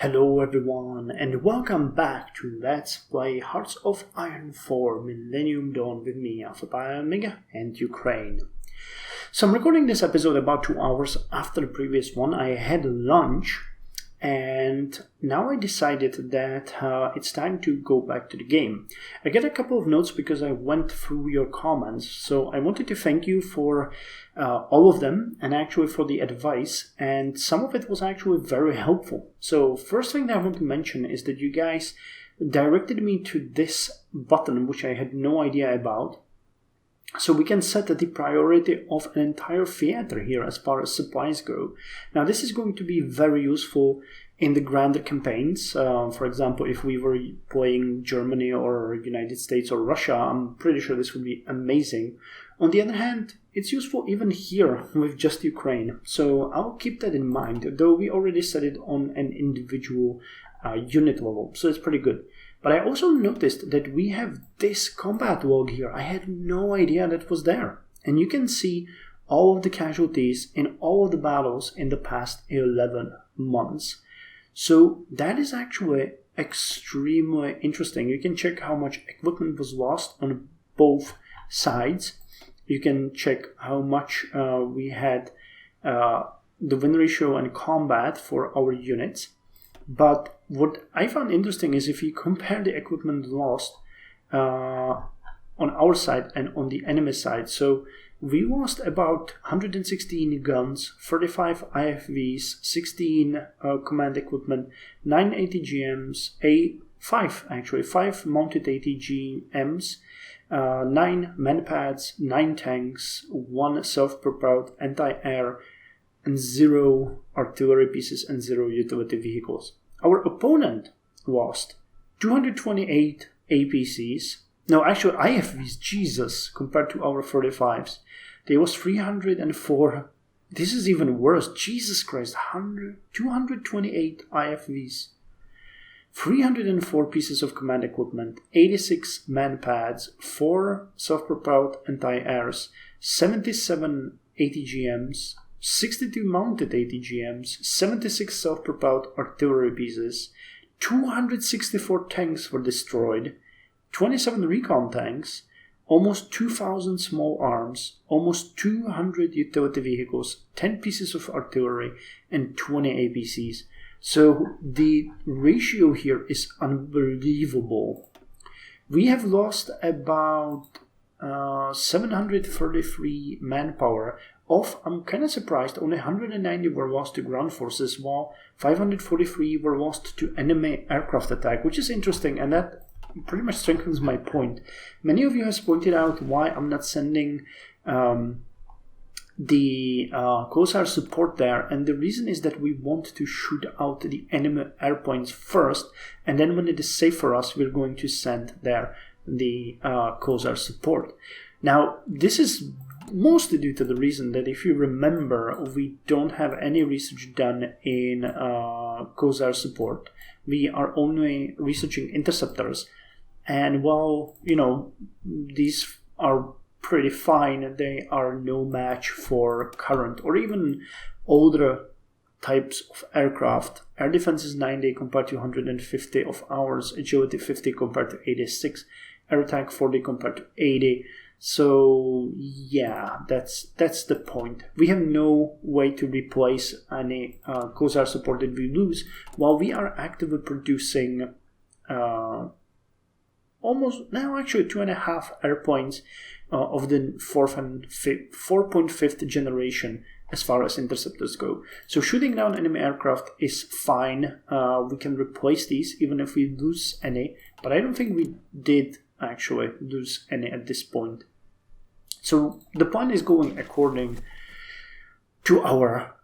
Hello everyone and welcome back to Let's Play Hearts of Iron 4 Millennium Dawn with me, Alpha Mega, and Ukraine. So I'm recording this episode about 2 hours after the previous one. I had lunch and now I decided that it's time to go back to the game. I get a couple of notes because I went through your comments, so I wanted to thank you for all of them and actually for the advice, and some of it was actually very helpful. So first thing that I want to mention is that you guys directed me to this button which I had no idea about. So we can set the priority of an entire theater here as far as supplies go. Now this is going to be very useful in the grander campaigns. For example, if we were playing Germany or United States or Russia, I'm pretty sure this would be amazing. On the other hand, it's useful even here with just Ukraine. So I'll keep that in mind, though we already set it on an individual unit level. So it's pretty good. But I also noticed that we have this combat log here. I had no idea that was there. And you can see all of the casualties in all of the battles in the past 11 months. So that is actually extremely interesting. You can check how much equipment was lost on both sides. You can check how much we had the win ratio and combat for our units. But what I found interesting is if you compare the equipment lost on our side and on the enemy side. So we lost about 116 guns, 35 IFVs, 16 command equipment, 9 ATGMs, 5 mounted ATGMs, 9 manpads, 9 tanks, 1 self-propelled anti-air, and 0 artillery pieces and 0 utility vehicles. Our opponent lost 228 APCs. No, actually IFVs, Jesus, compared to our 35s. There was 304. This is even worse. Jesus Christ, 228 IFVs. 304 pieces of command equipment, 86 manpads, 4 self-propelled anti-airs, 77 ATGMs, 62 mounted ATGMs, 76 self-propelled artillery pieces, 264 tanks were destroyed, 27 recon tanks, almost 2,000 small arms, almost 200 utility vehicles, 10 pieces of artillery, and 20 APCs. So the ratio here is unbelievable. We have lost about 733 manpower. I'm kind of surprised, only 190 were lost to ground forces, while 543 were lost to enemy aircraft attack, which is interesting, and that pretty much strengthens my point. Many of you have pointed out why I'm not sending the Close-Air support there, and the reason is that we want to shoot out the enemy airpoints first, and then when it is safe for us, we're going to send there the Close-Air support. Now, this is mostly due to the reason that, if you remember, we don't have any research done in Close-Air support. We are only researching interceptors, and while, these are pretty fine, they are no match for current or even older types of aircraft. Air defense is 90 compared to 150 of ours, agility 50 compared to 86, air attack 40 compared to 80. So yeah, that's the point. We have no way to replace any Close-Air support that we lose, while we are actively producing almost now actually 2.5 airpoints of the 4.5th generation as far as interceptors go. So shooting down enemy aircraft is fine. We can replace these even if we lose any, but I don't think we did actually lose any at this point. So the plan is going according to our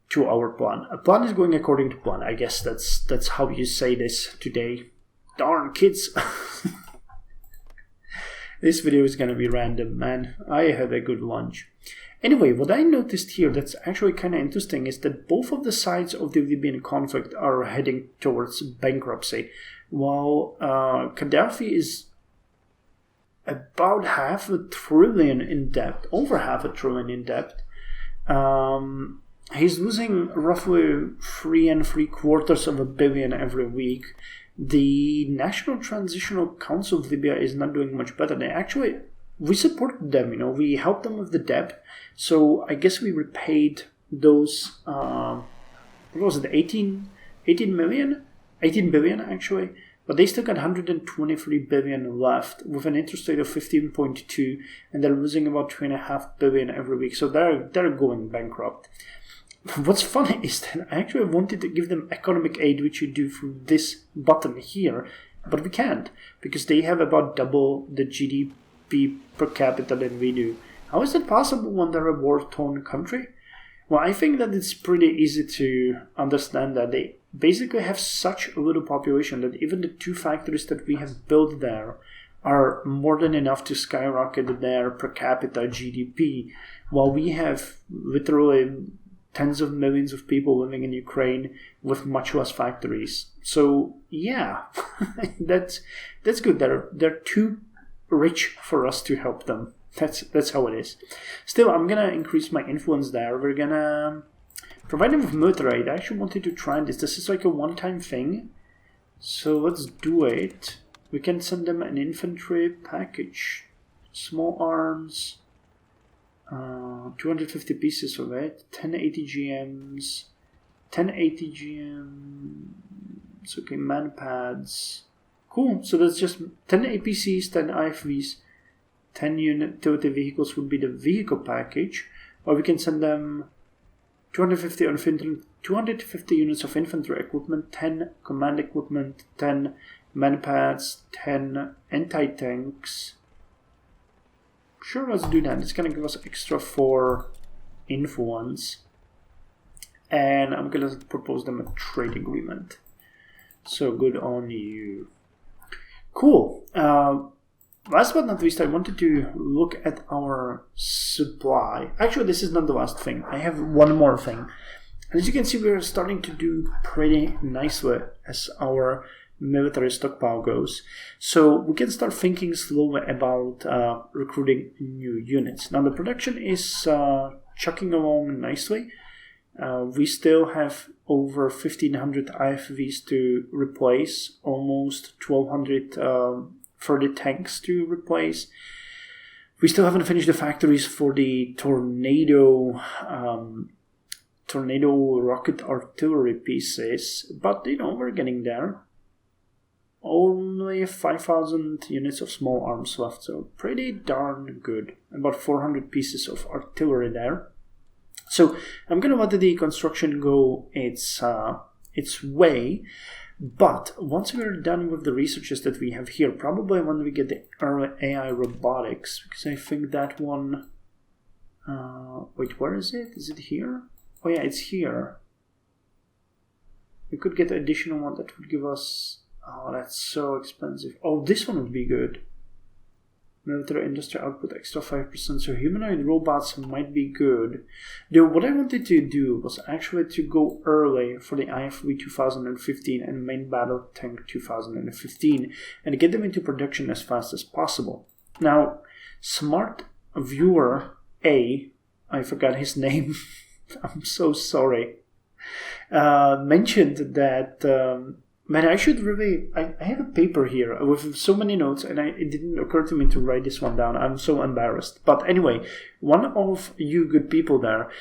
plan. A plan is going according to plan. I guess that's how you say this today. Darn kids. This video is going to be random, man. I had a good lunch. Anyway, what I noticed here that's actually kind of interesting is that both of the sides of the Libyan conflict are heading towards bankruptcy, while Gaddafi is about $500 billion in debt, over $500 billion in debt. he's losing roughly 3.75 billion every week. The National Transitional Council of Libya is not doing much better. We supported them, we helped them with the debt. So I guess we repaid those, what was it, 18 million? 18 billion actually. But they still got 123 billion left with an interest rate of 15.2, and they're losing about 2.5 billion every week. So they're going bankrupt. What's funny is that I actually wanted to give them economic aid, which you do through this button here, but we can't because they have about double the GDP per capita than we do. How is that possible when they're a war-torn country? Well, I think that it's pretty easy to understand that they basically have such a little population that even the 2 factories that we have built there are more than enough to skyrocket their per capita GDP, while we have literally tens of millions of people living in Ukraine with much less factories. So yeah, that's good. They're too rich for us to help them. That's how it is. Still, I'm gonna increase my influence there. We're gonna provide them with military aid. I actually wanted to try this. This is like a one-time thing, so let's do it. We can send them an infantry package, small arms. 250 pieces of it, 10 ATGMs, 10 ATGMs, okay, man pads. Cool, so that's just 10 APCs, 10 IFVs, 10 utility vehicles would be the vehicle package, or we can send them 250 units of infantry equipment, 10 command equipment, 10 man pads, 10 anti-tanks. Sure, let's do that. It's going to give us extra 4 influence. And I'm going to propose them a trade agreement. So good on you. Cool. Last but not least, I wanted to look at our supply. Actually, this is not the last thing. I have one more thing. As you can see, we're starting to do pretty nicely as our military stockpile goes. So we can start thinking slowly about recruiting new units. Now the production is chugging along nicely. We still have over 1,500 IFVs to replace, almost 1,200 further tanks to replace. We still haven't finished the factories for the Tornado rocket artillery pieces, but we're getting there. Only 5,000 units of small arms left, so pretty darn good. About 400 pieces of artillery there. So I'm going to let the construction go its way, but once we're done with the researches that we have here, probably when we get the early AI robotics, because I think that one... wait, where is it? Is it here? Oh yeah, it's here. We could get an additional one that would give us... Oh, that's so expensive. Oh, this one would be good. Military industry output extra 5%. So humanoid robots might be good. Though what I wanted to do was actually to go early for the IFV 2015 and main battle tank 2015 and get them into production as fast as possible. Now, smart viewer A, I forgot his name. I'm so sorry. Mentioned that... man, I should really... I have a paper here with so many notes, and it didn't occur to me to write this one down. I'm so embarrassed. But anyway, one of you good people there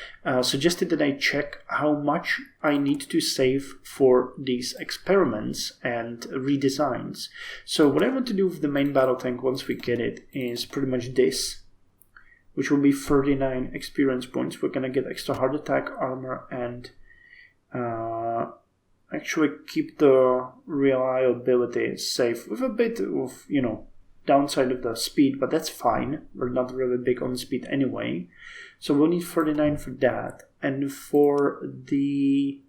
suggested that I check how much I need to save for these experiments and redesigns. So what I want to do with the main battle tank once we get it is pretty much this, which will be 39 experience points. We're going to get extra heart attack armor and... actually keep the reliability safe with a bit of, downside of the speed, but that's fine. We're not really big on speed anyway. So we'll need 39 for that. And for the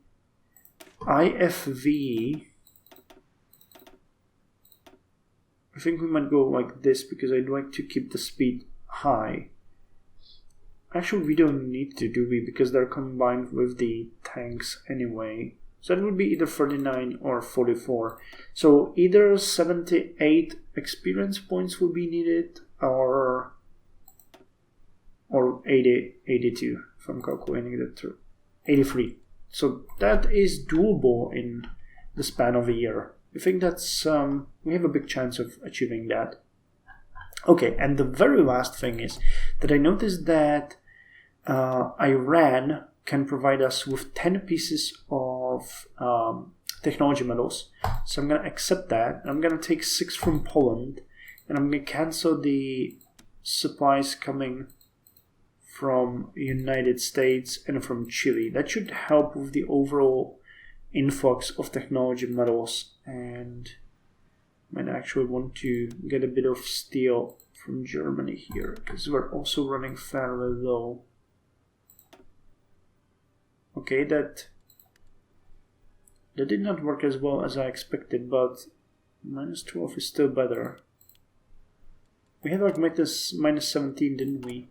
IFV, I think we might go like this because I'd like to keep the speed high. Actually, we don't need to, do we? Because they're combined with the tanks anyway. So that would be either 39 or 44. So either 78 experience points will be needed or 82, if I'm calculating that through. 83. So that is doable in the span of a year. I think that's we have a big chance of achieving that. Okay, and the very last thing is that I noticed that Iran can provide us with 10 pieces of technology medals. So I'm going to accept that. I'm going to take 6 from Poland, and I'm going to cancel the supplies coming from United States and from Chile. That should help with the overall influx of technology medals, and I might actually want to get a bit of steel from Germany here, because we're also running fairly low. Okay, that did not work as well as I expected, but -12 is still better. We had like -17, didn't we?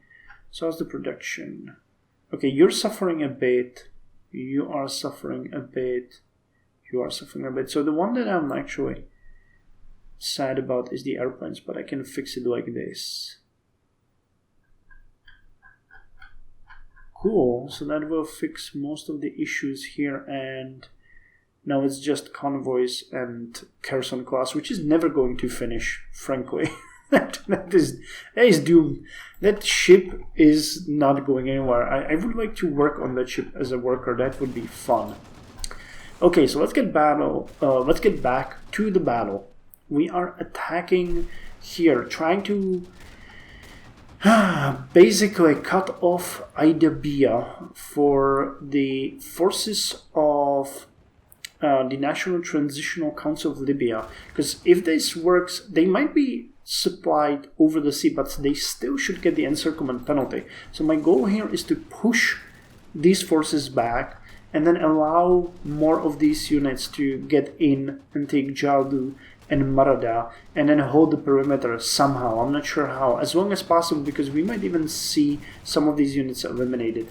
So how's the production? Okay, you're suffering a bit. You are suffering a bit. You are suffering a bit. So the one that I'm actually sad about is the airplanes, but I can fix it like this. Cool, so that will fix most of the issues here, and now it's just convoys and Kherson class, which is never going to finish, frankly. that is doomed. That ship is not going anywhere. I would like to work on that ship as a worker. That would be fun. Okay, so let's get back to the battle. We are attacking here, trying to basically cut off Idabia for the forces of the National Transitional Council of Libya. Because if this works, they might be supplied over the sea, but they still should get the encirclement penalty. So my goal here is to push these forces back and then allow more of these units to get in and take Jaldu and Marada and then hold the perimeter somehow. I'm not sure how, as long as possible, because we might even see some of these units eliminated.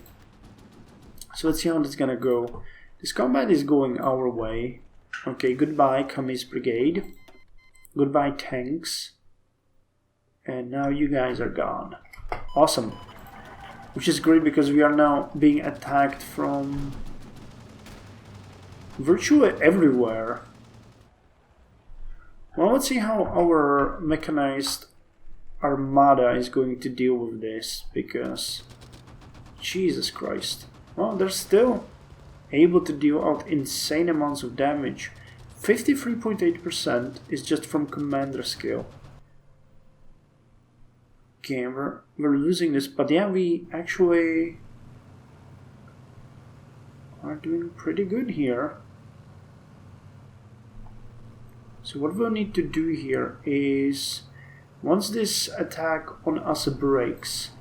So let's see how this is gonna go. This combat is going our way. Okay, goodbye Kamis Brigade. Goodbye tanks. And now you guys are gone. Awesome. Which is great because we are now being attacked from virtually everywhere. Well, let's see how our mechanized armada is going to deal with this, because Jesus Christ. Well, they're still able to deal out insane amounts of damage. 53.8% is just from commander skill. Okay, we're losing this, but yeah, we actually are doing pretty good here. So what we'll need to do here is, once this attack on us breaks,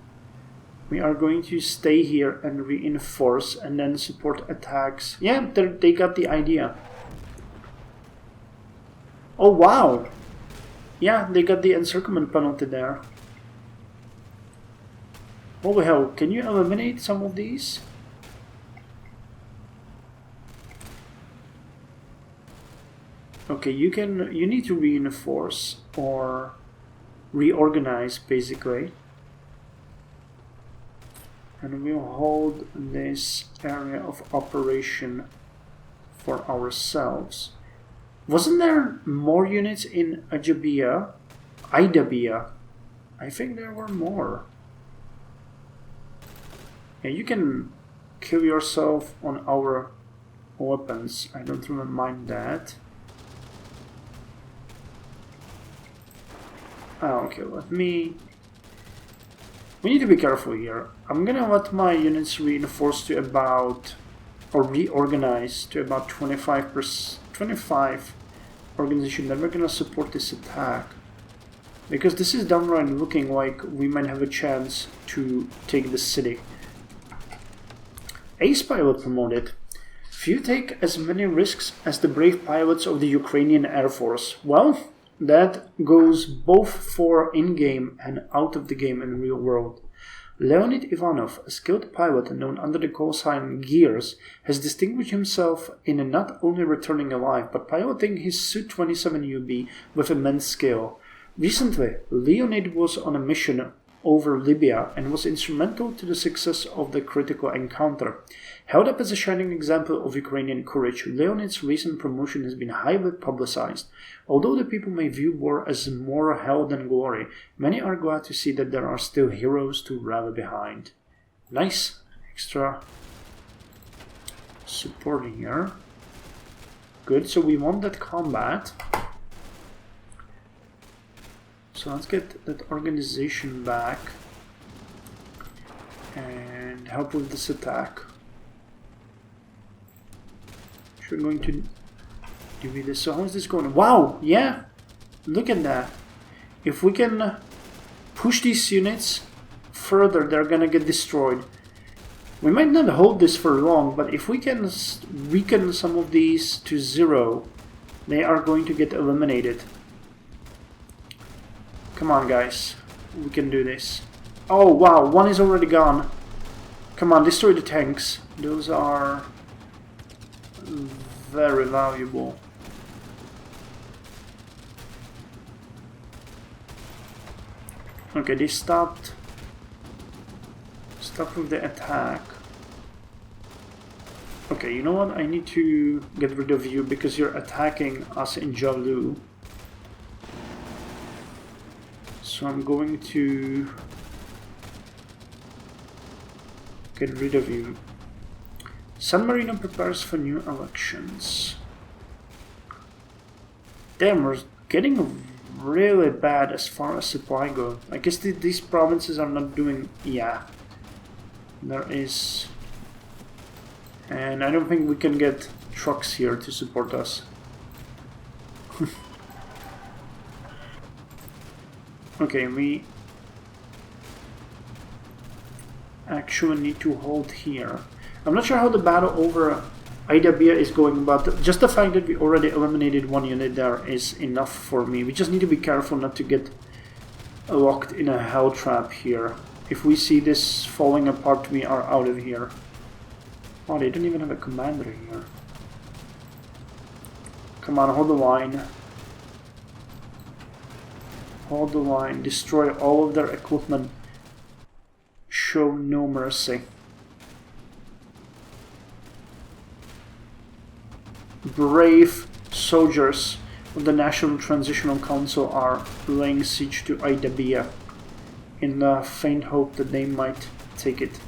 we are going to stay here and reinforce and then support attacks. Yeah, they got the idea. Oh wow! Yeah, they got the encirclement penalty there. Holy hell, can you eliminate some of these? Okay, you need to reinforce or reorganize basically. And we'll hold this area of operation for ourselves. Wasn't there more units in Idabia? I think there were more. Yeah, you can kill yourself on our weapons. I don't really mind that. Okay, we need to be careful here. I'm gonna let my units reinforce to about, or reorganize to about 25 organization. Then we're gonna support this attack, because this is downright looking like we might have a chance to take the city. Ace pilot promoted. Few take as many risks as the brave pilots of the Ukrainian Air Force. Well, that goes both for in-game and out of the game in real world. Leonid Ivanov, a skilled pilot known under the call sign Gears, has distinguished himself in not only returning alive, but piloting his Su-27UB with immense skill. Recently, Leonid was on a mission over Libya and was instrumental to the success of the critical encounter. Held up as a shining example of Ukrainian courage, Leonid's recent promotion has been highly publicized. Although the people may view war as more hell than glory, many are glad to see that there are still heroes to rally behind. Nice. Extra support here. Good, so we want that combat. So let's get that organization back and help with this attack. We're going to do this. So how is this going? Wow, yeah, look at that. If we can push these units further, they're gonna get destroyed. We might not hold this for long, but if we can weaken some of these to 0, they are going to get eliminated. Come on, guys, we can do this. Oh wow, one is already gone. Come on, destroy the tanks. Those are very valuable. Okay, they stopped with the attack. Okay, you know what? I need to get rid of you because you're attacking us in Jalu. So I'm going to get rid of you. San Marino prepares for new elections. Damn, we're getting really bad as far as supply goes. I guess these provinces are not doing... Yeah. There is... And I don't think we can get trucks here to support us. Okay, we actually need to hold here. I'm not sure how the battle over Idabia is going, but just the fact that we already eliminated one unit there is enough for me. We just need to be careful not to get locked in a hell trap here. If we see this falling apart, we are out of here. Oh, they don't even have a commander here. Come on, hold the line. Hold the line. Destroy all of their equipment. Show no mercy. Brave soldiers of the National Transitional Council are laying siege to Idabia in the faint hope that they might take it.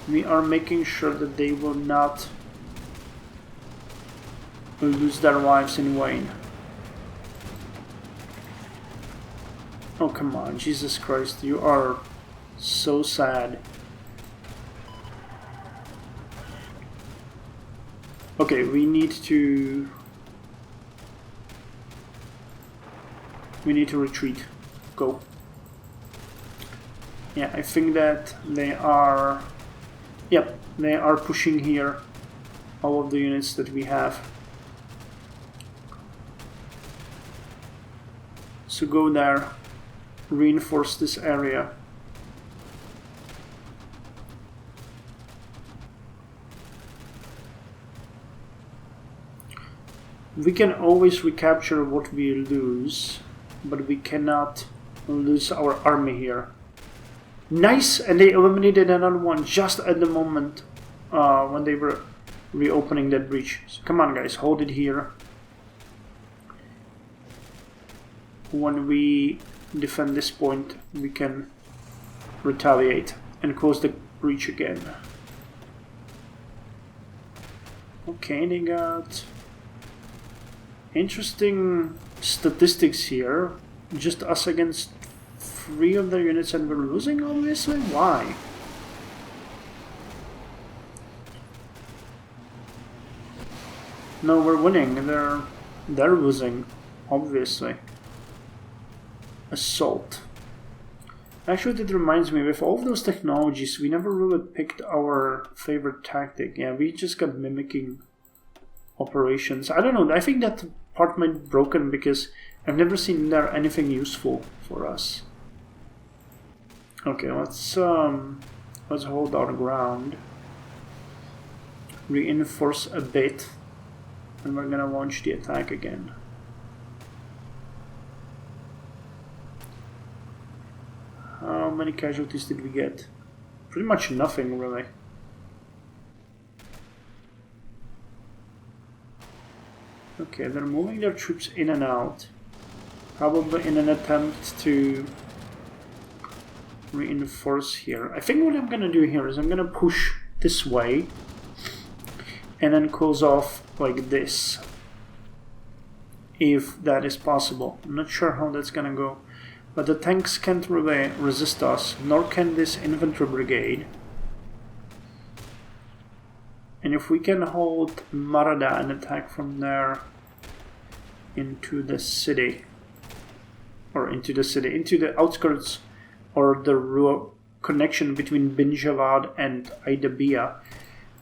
We are making sure that they will not lose their lives in vain. Oh, come on, Jesus Christ, you are so sad. Okay, we need to retreat. Go. Yeah, I think that they are... Yep, they are pushing here all of the units that we have. So go there, reinforce this area. We can always recapture what we lose, but we cannot lose our army here. Nice! And they eliminated another one just at the moment when they were reopening that breach. So come on, guys, hold it here. When we defend this point, we can retaliate and close the breach again. Okay, they got interesting statistics here. Just us against 3 of their units and we're losing, obviously? Why? No, we're winning. They're losing, obviously. Assault. Actually, that reminds me, with all of those technologies, we never really picked our favorite tactic. Yeah, we just got mimicking operations. I don't know, I think that part might be broken because I've never seen there anything useful for us. Okay, let's hold our ground. Reinforce a bit, and we're gonna launch the attack again. many casualties did we get? Pretty much nothing, really. Okay, they're moving their troops in and out. Probably in an attempt to reinforce here. I think what I'm gonna do here is I'm gonna push this way and then close off like this, if that is possible. I'm not sure how that's gonna go, but the tanks can't really resist us, nor can this infantry brigade. And if we can hold Marada and attack from there into the city, or into the outskirts, or the connection between Bin Javad and Aidabia,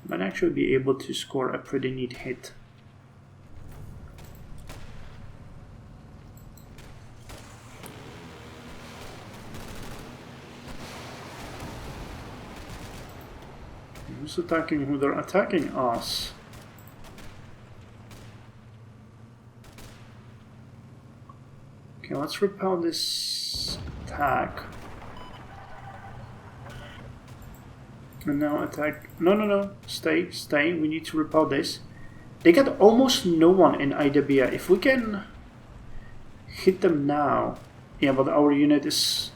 might actually be able to score a pretty neat hit. Who's attacking who? They're attacking us. Okay, let's repel this attack. And now attack. No. Stay. We need to repel this. They got almost no one in Aidabia. If we can hit them now. Yeah, but our unit is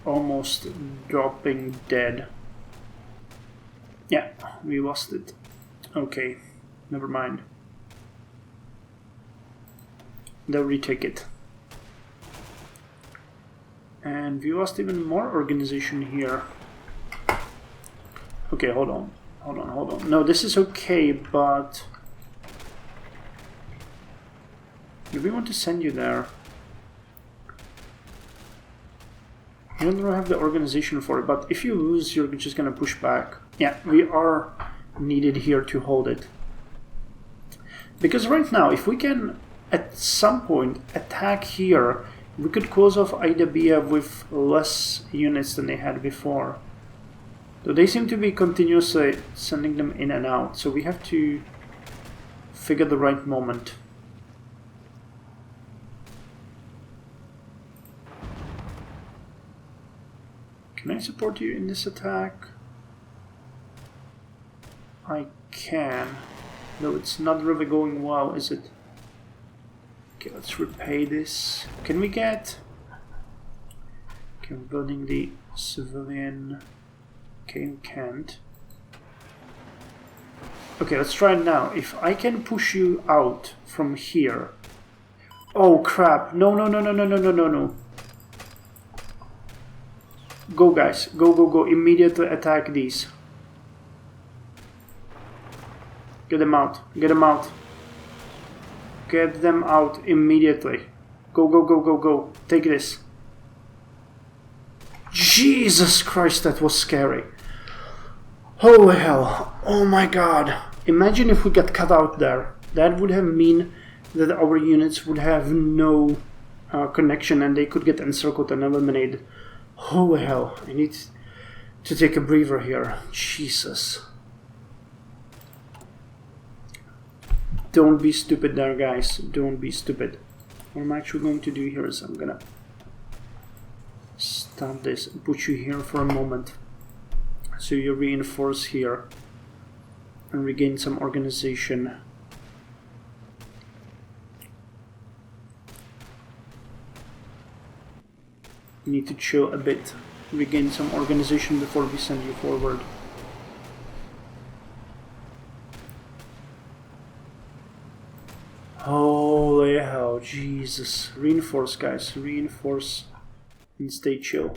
almost dropping dead. Yeah, we lost it. Okay, never mind. They'll retake it. And we lost even more organization here. Okay, hold on. No, this is okay, but do we want to send you there? You don't really have the organization for it, but if you lose, you're just gonna push back. Yeah, we are needed here to hold it. Because right now, if we can at some point attack here, we could close off Aidabia with less units than they had before. So they seem to be continuously sending them in and out, so we have to figure the right moment. Can I support you in this attack? I can, though it's not really going well, is it? Okay, let's repay this. Can we get... Okay, we're building the civilian... Okay, we can't. Okay, let's try it now. If I can push you out from here... Oh crap, no. Go guys, go, immediately attack these. Get them out. Get them out immediately. Go. Take this. Jesus Christ, that was scary. Holy hell. Oh my god. Imagine if we got cut out there. That would have mean that our units would have no connection and they could get encircled and eliminated. Holy hell. I need to take a breather here. Jesus. Don't be stupid there, guys. Don't be stupid. What I'm actually going to do here is I'm gonna stop this and put you here for a moment. So you reinforce here and regain some organization. You need to chill a bit, regain some organization before we send you forward. Holy hell, Jesus. Reinforce, guys. Reinforce and stay chill.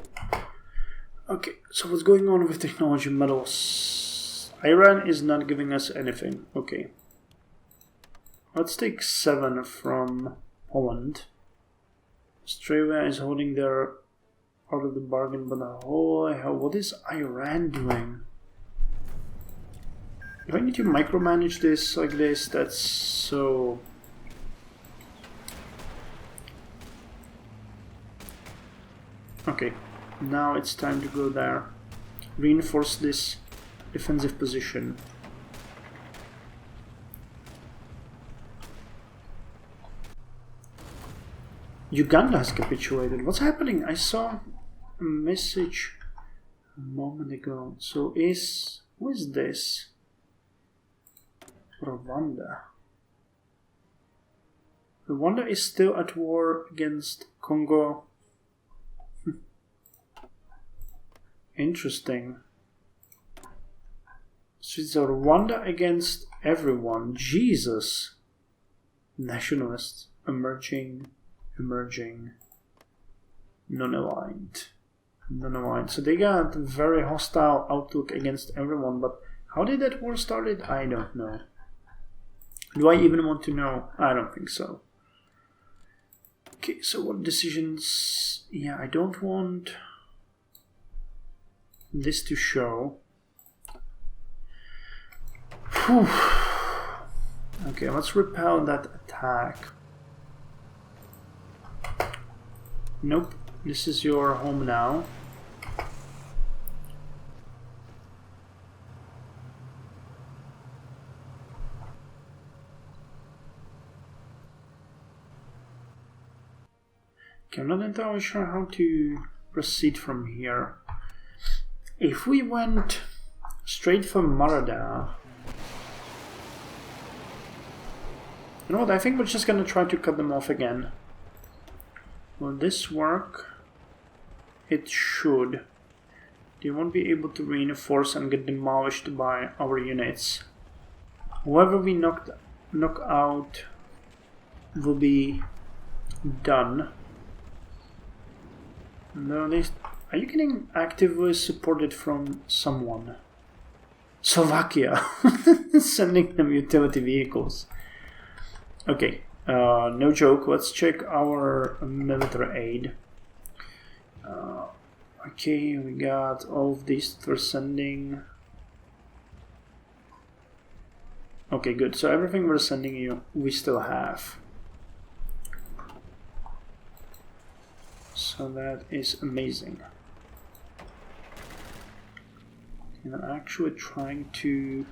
Okay, so what's going on with technology medals? Iran is not giving us anything. Okay. Let's take 7 from Poland. Australia is holding their out of the bargain, but holy hell, what is Iran doing? If I need to micromanage this like this, that's so... Okay, now it's time to go there. Reinforce this defensive position. Uganda has capitulated. What's happening? I saw a message a moment ago. So who is this? Rwanda. Rwanda is still at war against Congo. Interesting. So it's a Rwanda against everyone. Jesus. Nationalists. Emerging. Non-aligned. So they got a very hostile outlook against everyone, but how did that war started? I don't know. Do I even want to know? I don't think so. Okay, so what decisions? Yeah, I don't want this to show. Whew. Okay, let's repel that attack. Nope, this is your home now. Okay, I'm not entirely sure how to proceed from here. If we went straight for Marada, you know what, I think we're just gonna try to cut them off again. Will this work? It should. They won't be able to reinforce and get demolished by our units. Whoever we knock out will be done. No, are you getting actively supported from someone? Slovakia, sending them utility vehicles. Okay, no joke. Let's check our military aid. Okay, we got all of these for sending. Okay, good. So everything we're sending you, we still have. So that is amazing. And they're actually trying to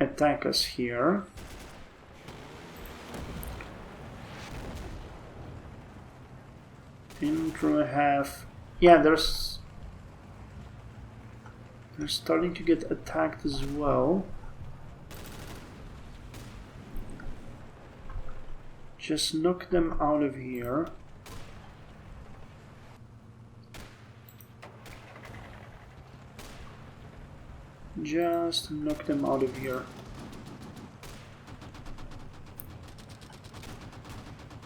attack us here. Intro have, yeah, they're starting to get attacked as well. Just knock them out of here. Just knock them out of here.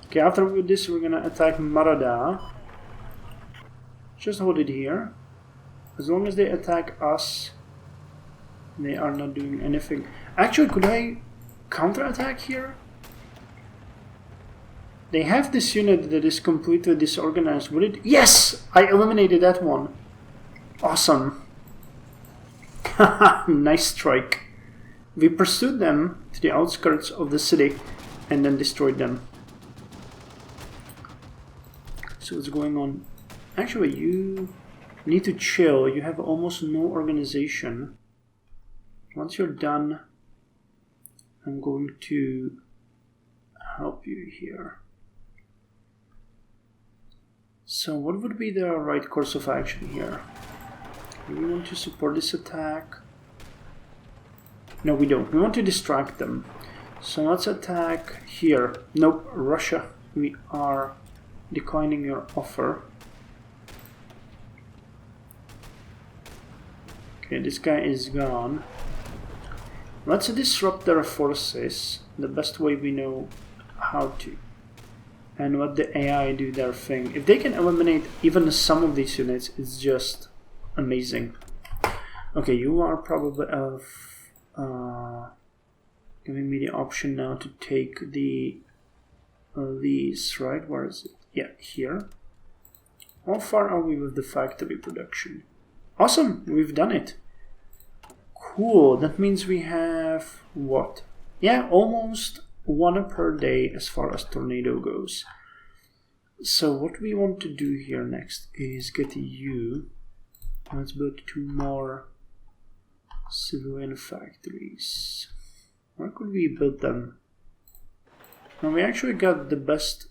Okay, after this we're gonna attack Marada. Just hold it here. As long as they attack us, they are not doing anything. Actually, could I counterattack here? They have this unit that is completely disorganized. Would it? Yes! I eliminated that one. Awesome. Nice strike. We pursued them to the outskirts of the city and then destroyed them. So what's going on? Actually, you need to chill. You have almost no organization. Once you're done, I'm going to help you here. So what would be the right course of action here? Do we want to support this attack? No, we don't. We want to distract them. So let's attack here. Nope, Russia. We are declining your offer. Okay, this guy is gone. Let's disrupt their forces the best way we know how to. And let the AI do their thing. If they can eliminate even some of these units, it's just amazing. Okay, you are probably giving me the option now to take these, right? Where is it? Yeah, here. How far are we with the factory production? Awesome, we've done it. Cool, that means we have what? Yeah, almost one per day as far as tornado goes. So what we want to do here next is get you. Let's build 2 more civilian factories. Where could we build them? Now we actually got the best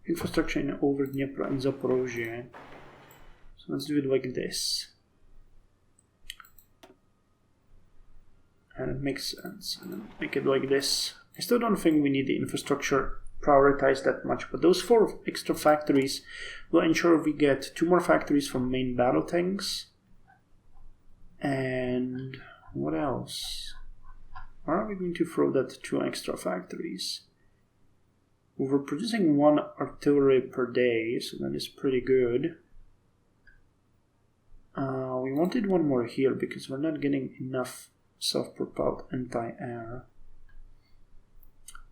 infrastructure in over Dnieper and Zaporozhye. So let's do it like this. it makes sense. Make it like this. I still don't think we need the infrastructure prioritized that much, but those 4 extra factories will ensure we get 2 more factories from main battle tanks. And what else? Where are we going to throw that 2 extra factories? We're producing 1 artillery per day, so that is pretty good. We wanted 1 more here because we're not getting enough self-propelled anti-air.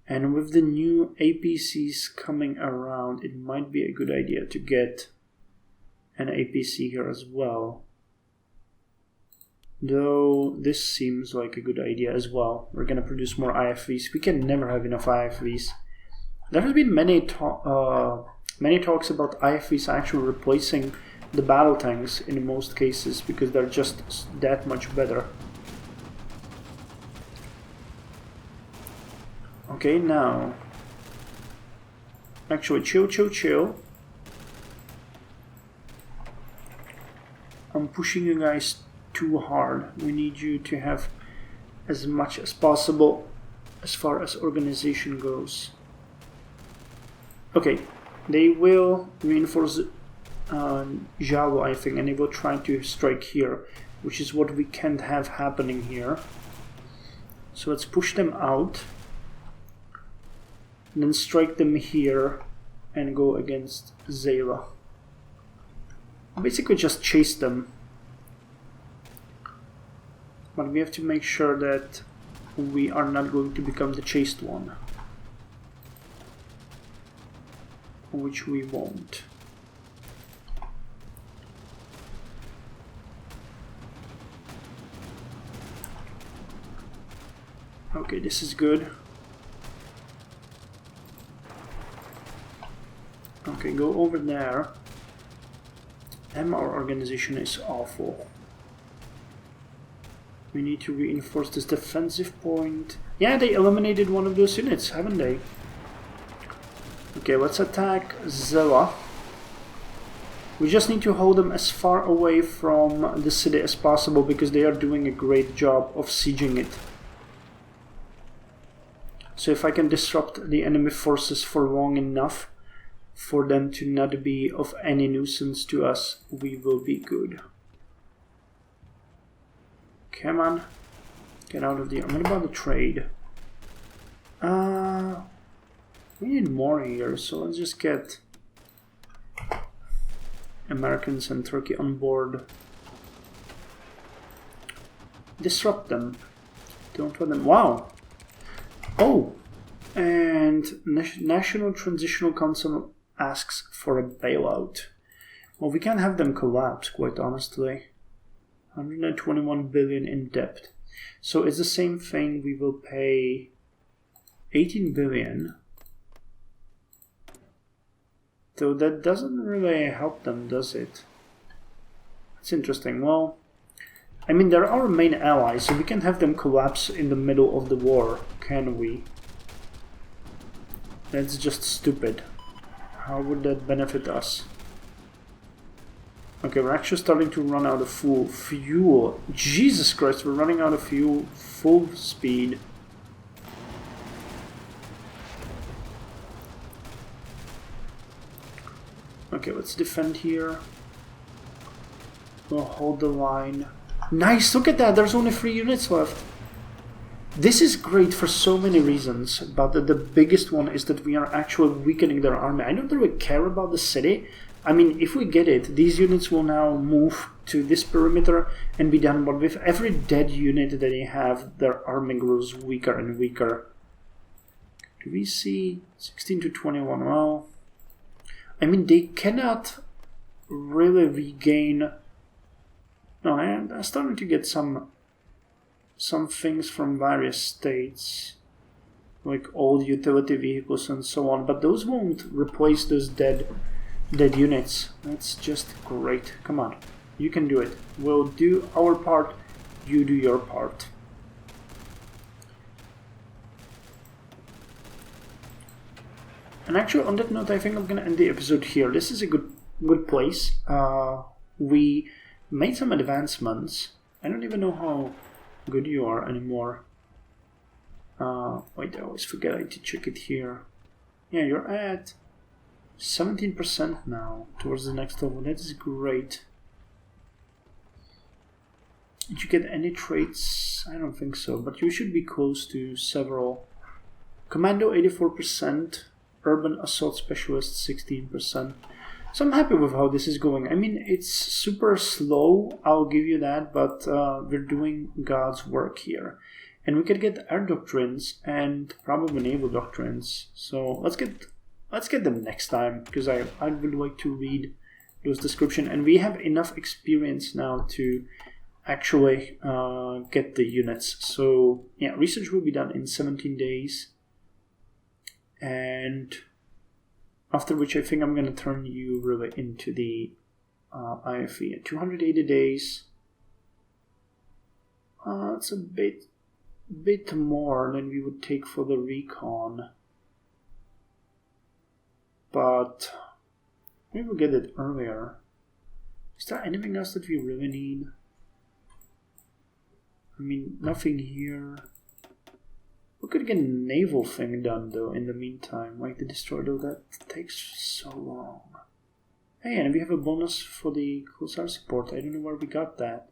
And with the new APCs coming around, it might be a good idea to get an APC here as well. Though this seems like a good idea as well. We're going to produce more IFVs. We can never have enough IFVs. There have been many talks about IFVs actually replacing the battle tanks in most cases because they're just that much better. Okay, now. Actually, chill. I'm pushing you guys too hard. We need you to have as much as possible as far as organization goes. Okay, they will reinforce Jalo, I think, and they will try to strike here, which is what we can't have happening here. So let's push them out, and then strike them here, and go against Zayla. Basically just chase them. But we have to make sure that we are not going to become the chased one. Which we won't. Okay, this is good. Okay, go over there. And our organization is awful. We need to reinforce this defensive point. Yeah, they eliminated one of those units, haven't they? Okay, let's attack Zela. We just need to hold them as far away from the city as possible because they are doing a great job of sieging it. So if I can disrupt the enemy forces for long enough for them to not be of any nuisance to us, we will be good. Come on. Get out of there. What about the trade? We need more here, so let's just get Americans and Turkey on board. Disrupt them. Don't let them... Wow! Oh! And National Transitional Council asks for a bailout. Well, we can't have them collapse, quite honestly. 121 billion in debt. So it's the same thing. We will pay 18 billion. So that doesn't really help them, does it? It's interesting. Well, I mean, they're our main allies, so we can't have them collapse in the middle of the war, can we? That's just stupid. How would that benefit us? Okay, we're actually starting to run out of fuel. Jesus Christ, we're running out of fuel full speed. Okay, let's defend here. We'll hold the line. Nice, look at that, there's only 3 units left. This is great for so many reasons, but the biggest one is that we are actually weakening their army. I don't really care about the city. I mean, if we get it, these units will now move to this perimeter and be done, but with every dead unit that they have, their army grows weaker and weaker. Do we see 16 to 21? Well, I mean, they cannot really regain... No, I'm starting to get some things from various states, like old utility vehicles and so on, but those won't replace those dead units. That's just great. Come on, you can do it. We'll do our part, you do your part. And actually, on that note, I think I'm gonna end the episode here. This is a good place. We made some advancements. I don't even know how good you are anymore. Wait, I always forget I need to check it here. Yeah, you're at 17% now towards the next level. That is great. Did you get any traits? I don't think so, but you should be close to several. Commando 84%, Urban Assault Specialist 16%. So I'm happy with how this is going. I mean, it's super slow, I'll give you that, but we're doing God's work here. And we could get air doctrines and probably naval doctrines. So let's get them next time, because I would like to read those descriptions. And we have enough experience now to actually get the units. So yeah, research will be done in 17 days. And after which I think I'm going to turn you really into the IFE at 280 days. It's a bit more than we would take for the recon. But maybe we'll get it earlier. Is there anything else that we really need? I mean, nothing here. We could get a naval thing done though in the meantime, like the destroyer, though that takes so long. Hey, and we have a bonus for the close air support. I don't know where we got that.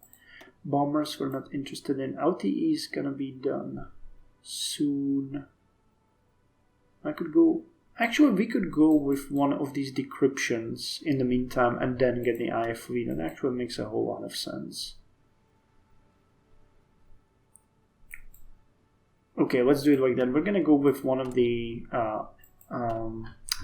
Bombers we're not interested in. LTE is gonna be done soon. I could go. Actually, we could go with one of these decryptions in the meantime and then get the IFV. That actually makes a whole lot of sense. Okay, let's do it like that. We're gonna go with one of the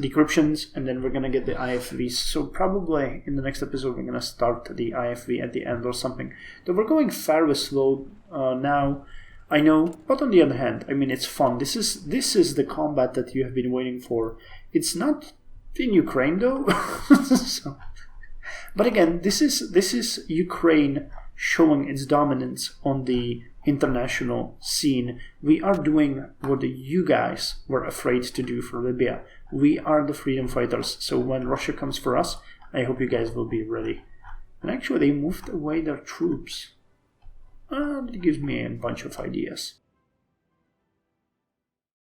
decryptions, and then we're gonna get the IFVs. So probably in the next episode we're gonna start the IFV at the end or something. Though we're going fairly slow now, I know. But on the other hand, I mean, it's fun. This is the combat that you have been waiting for. It's not in Ukraine though. So, but again, this is Ukraine showing its dominance on the international scene. We are doing what you guys were afraid to do for Libya. We are the freedom fighters. So when Russia comes for us, I hope you guys will be ready. And actually, they moved away their troops. That gives me a bunch of ideas.